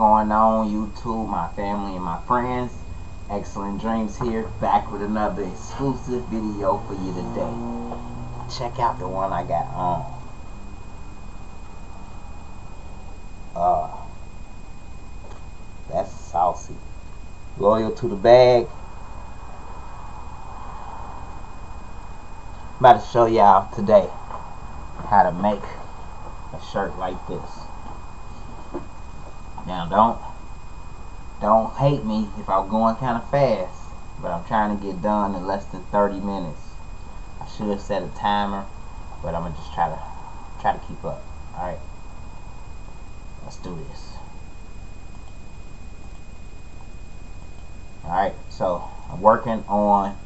going on, YouTube, my family and my friends? Xcellent Dreamz here, back with another exclusive video for you today. Check out the one I got on. That's saucy. Loyal to the bag. I'm about to show y'all today how to make a shirt like this. Now don't hate me if I'm going kind of fast, but I'm trying to get done in less than 30 minutes. I should have set a timer, but I'm gonna just try to keep up. Alright, let's do this. Alright, so I'm working on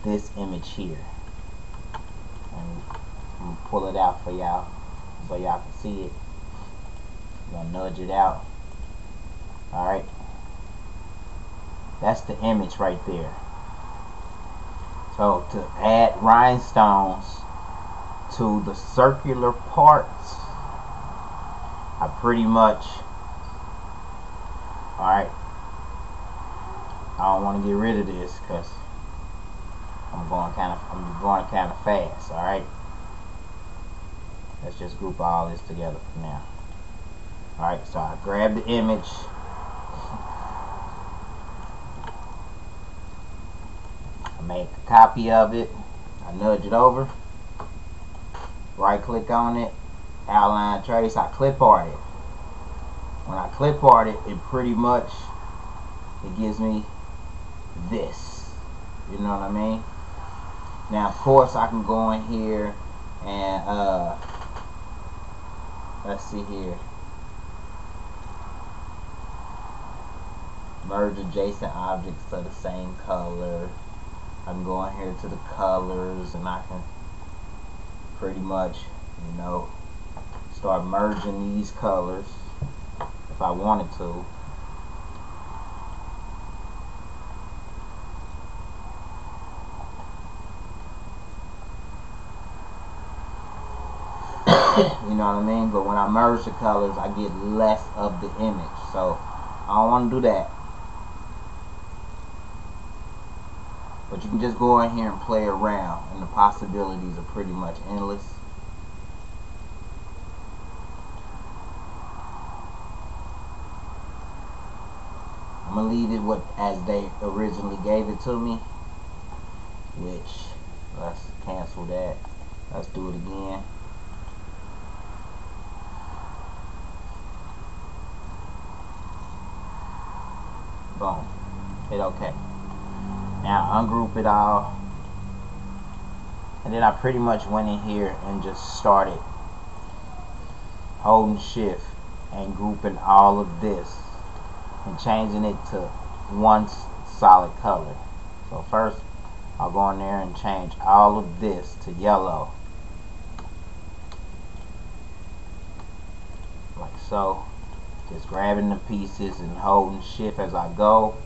this image here. And I'm gonna pull it out for y'all so y'all can see it. I'm gonna nudge it out. Alright, that's the image right there. So to add rhinestones to the circular parts, I pretty much, alright, I don't want to get rid of this because I'm going kind of fast. Alright, let's just group all this together for now. Alright, so I grab the image, I make a copy of it, I nudge it over, right click on it, outline trace, I clip art it. When I clip art it, it pretty much, it gives me this. You know what I mean? Now of course I can go in here and let's see here, merge adjacent objects to the same color. I can go in here to the colors and I can pretty much, you know, start merging these colors if I wanted to. You know what I mean? But when I merge the colors, I get less of the image. So I don't want to do that. But you can just go in here and play around, and the possibilities are pretty much endless. I'm gonna leave it as they originally gave it to me. Which, let's cancel that. Let's do it again. Boom. Hit OK. Now ungroup it all. And then I pretty much went in here and just started holding shift and grouping all of this and changing it to one solid color. So first I'll go in there and change all of this to yellow. Like so. Just grabbing the pieces and holding shift as I go.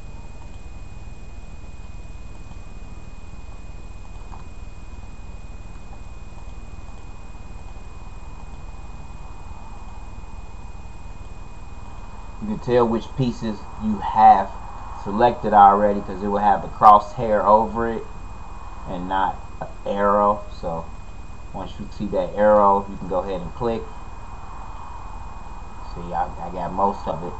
You can tell which pieces you have selected already because it will have the crosshair over it and not an arrow. So once you see that arrow, you can go ahead and click. See, I got most of it.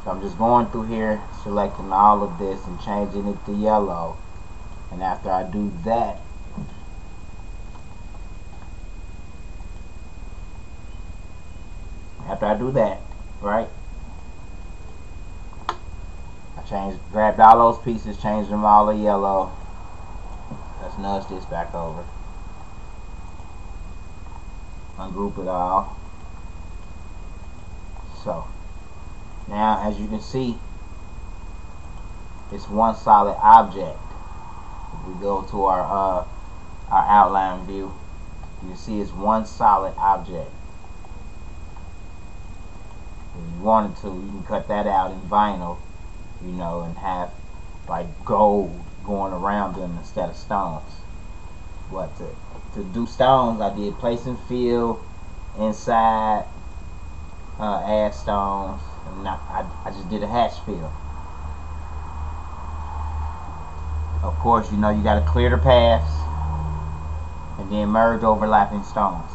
So I'm just going through here, selecting all of this and changing it to yellow. And after I do that, right, I grabbed all those pieces, changed them all to yellow. Let's nudge this back over. Ungroup it all. So now as you can see, it's one solid object. If we go to our outline view, you can see it's one solid object. If you wanted to, you can cut that out in vinyl, you know, and have like gold going around them instead of stones. But to do stones, I did place and fill inside add stones. And I just did a hatch fill. Of course, you know you got to clear the paths and then merge overlapping stones.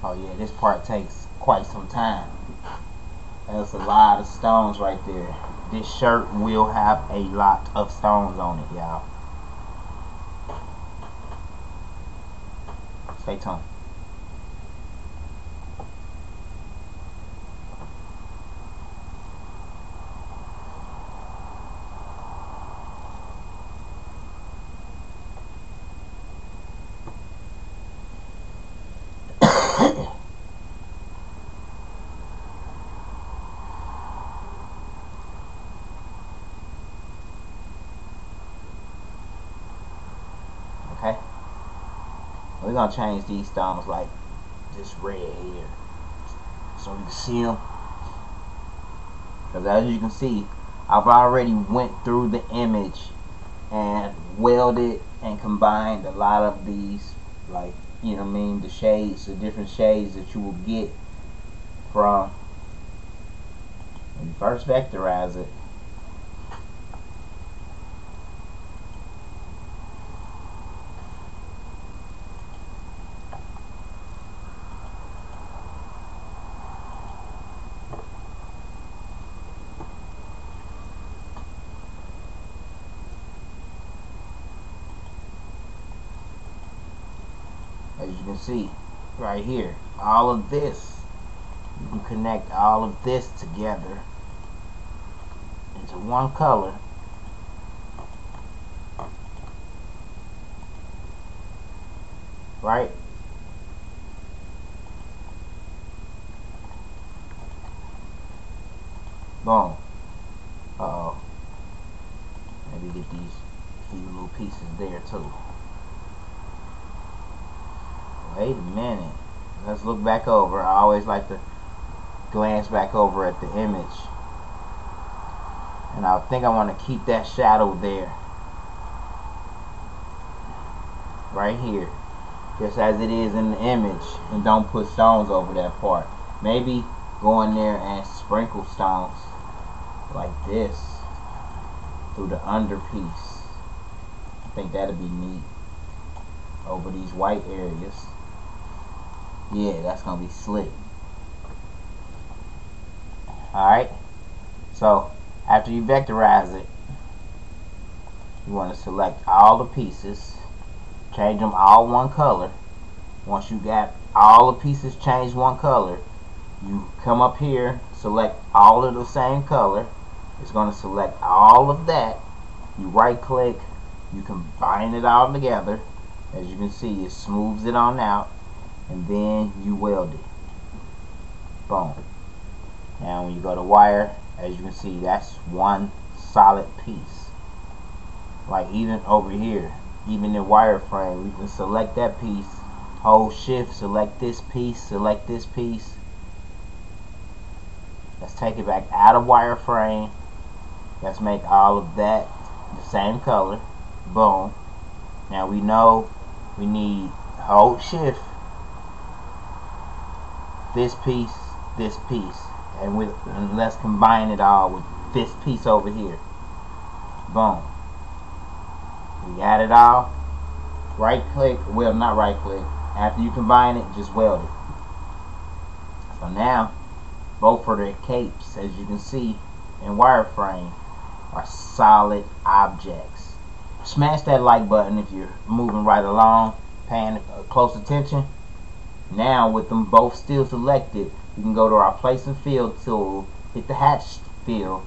Oh yeah, this part takes quite some time. That's a lot of stones right there. This shirt will have a lot of stones on it, y'all. Stay tuned. Okay? We're gonna change these stones like this red here so you can see them. Because as you can see, I've already went through the image and welded and combined a lot of these, like, you know what I mean, the shades, the different shades that you will get from when you first vectorize it. As you can see right here, all of this, you can connect all of this together into one color. Right? Boom. Uh-oh. Maybe get these few little pieces there too. Wait a minute. Let's look back over. I always like to glance back over at the image. And I think I want to keep that shadow there. Right here. Just as it is in the image. And don't put stones over that part. Maybe go in there and sprinkle stones like this through the under piece. I think that'd be neat. Over these white areas. Yeah, that's gonna be slick. Alright, so after you vectorize it, you want to select all the pieces, change them all one color. Once you got all the pieces changed one color, you come up here, select all of the same color. It's going to select all of that. You right click, you combine it all together. As you can see, it smooths it on out, and then you weld it. Boom. Now when you go to wire, as you can see, that's one solid piece. Like even over here, even in wireframe, we can select that piece, hold shift, select this piece, select this piece. Let's take it back out of wireframe. Let's make all of that the same color. Boom. Now we know we need hold shift, this piece, and let's combine it all with this piece over here. Boom. We got it all. Right click, well, not right click. After you combine it, just weld it. So now, both of the capes, as you can see in wireframe, are solid objects. Smash that like button if you're moving right along, paying close attention. Now with them both still selected, you can go to our place and fill tool, hit the hatch fill,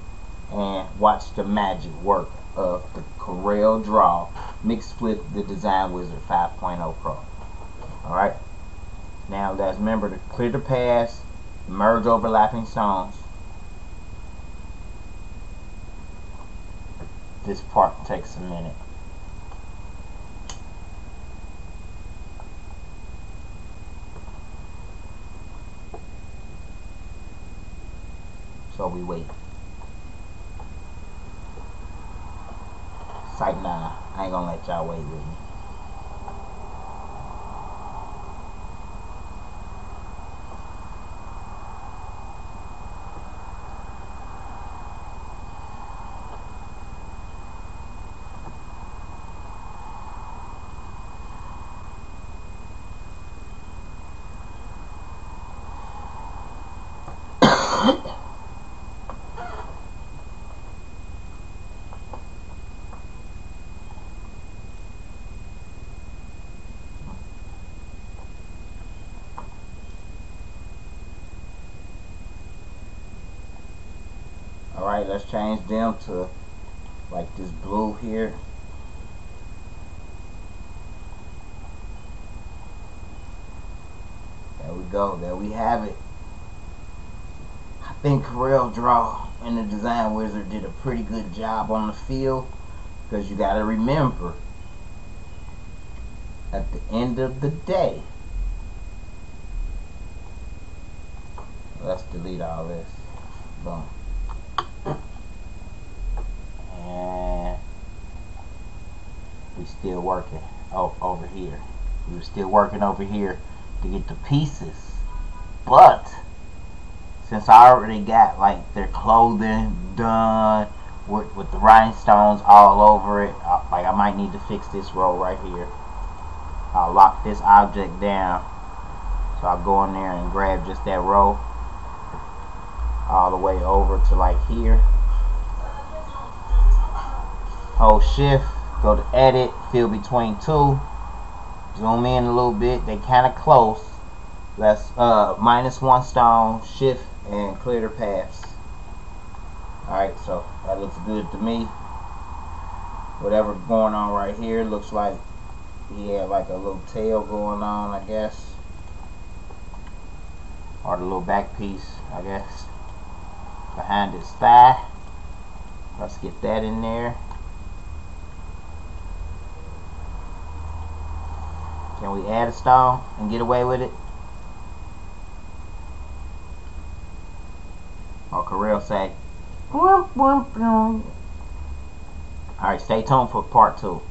and watch the magic work of the CorelDRAW mixed with the Design Wizard 5.0 Pro. Alright, now let's remember to clear the paths, merge overlapping stones. This part takes a minute. So we wait. It's like, nah, I ain't gonna let y'all wait with me. Alright, let's change them to like this blue here. There we go. There we have it. I think CorelDRAW and the Design Wizard did a pretty good job on the field, because you got to remember, at the end of the day, let's delete all this. Boom. And we still working over here. We were still working over here to get the pieces, but since I already got like their clothing done with the rhinestones all over it, like I might need to fix this row right here. I'll lock this object down, so I'll go in there and grab just that row all the way over to like here. Hold shift, go to edit, fill between two, zoom in a little bit. They kind of close. Let's -1 stone, shift, and clear the paths. Alright, so that looks good to me. Whatever going on right here looks like he had like a little tail going on, I guess, or the little back piece, I guess, behind his thigh. Let's get that in there. Can we add a stone and get away with it? Or Corel say, alright, stay tuned for part 2.